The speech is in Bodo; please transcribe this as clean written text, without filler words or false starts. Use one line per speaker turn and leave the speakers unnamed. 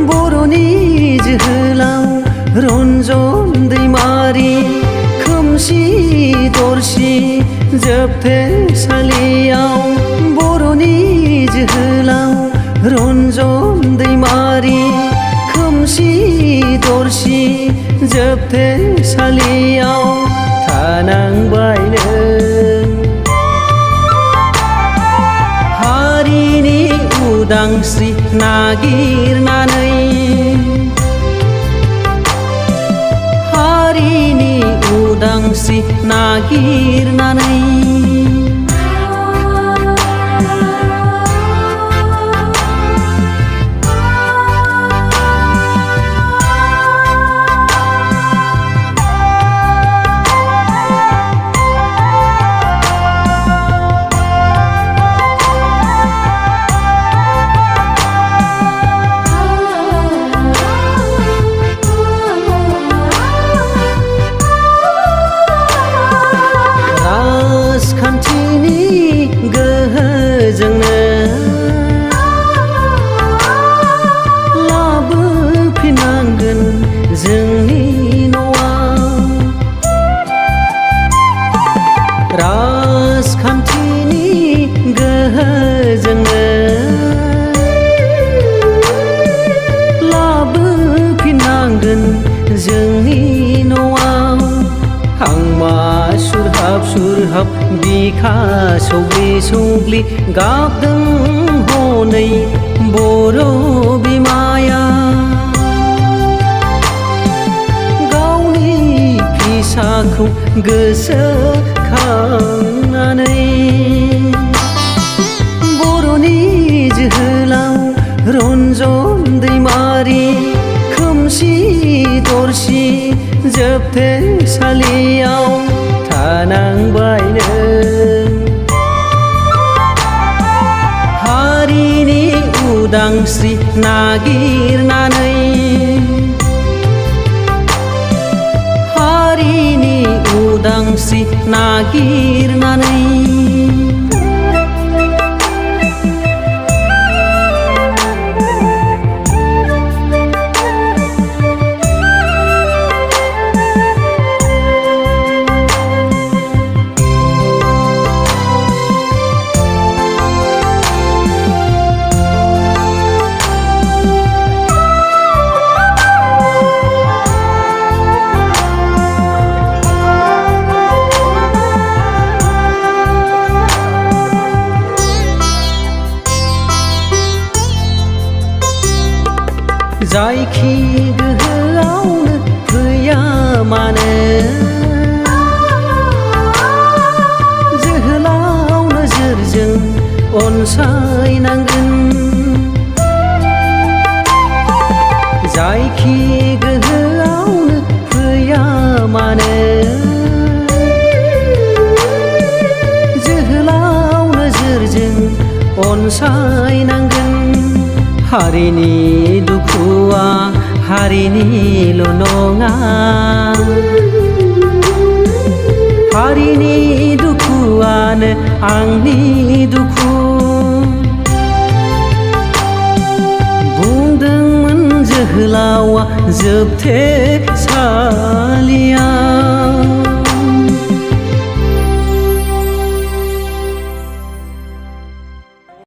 बर'नि जोहोलाव रन्जन दैमारि खोमसि दरसि जोबथेसालियाव बर'नि जोहोलाव रन्जन दैमारि खोमसि दरसि जोबथेसालियाव थानांबाय नों हारिनि उदांस्रि नागिरनानै हारिनि उदांस्रि नागिरनानै राजखान्थिनि गोहोजोंनो लाबोफिननांगोन जोंनि न'आव राजखान्थिनि गोहोजोंनो लाबोफिननांगोन जोंनि न'आव हांमा सुरहाब बिखा सौग्लि सौग्लि गाबदों हनै बर' बिमाया गावनि फिसाखौ गोसोखांनानै बर'नि जोहोलाव रन्जन दैमारि खोमसि दरसि जोबथेसालियाव थानांबाय नों हारिनि उदांस्रि नागिरनानै हारिनि उदांस्रि नागिरनानै जायखि गोहोआवनो फैया मानो जोहोलाव नोजोरजों अनसायनांगोन जायखि गोहोआवनो फैया मानो जोहोलाव नोजोरजों अनसायनांगोन हारिनि दुखुआ हारिनिल' नङा हारिनि दुखुआनो आंनि दुखु बुंदोंमोन जोहोलावा जोबथेसालियाव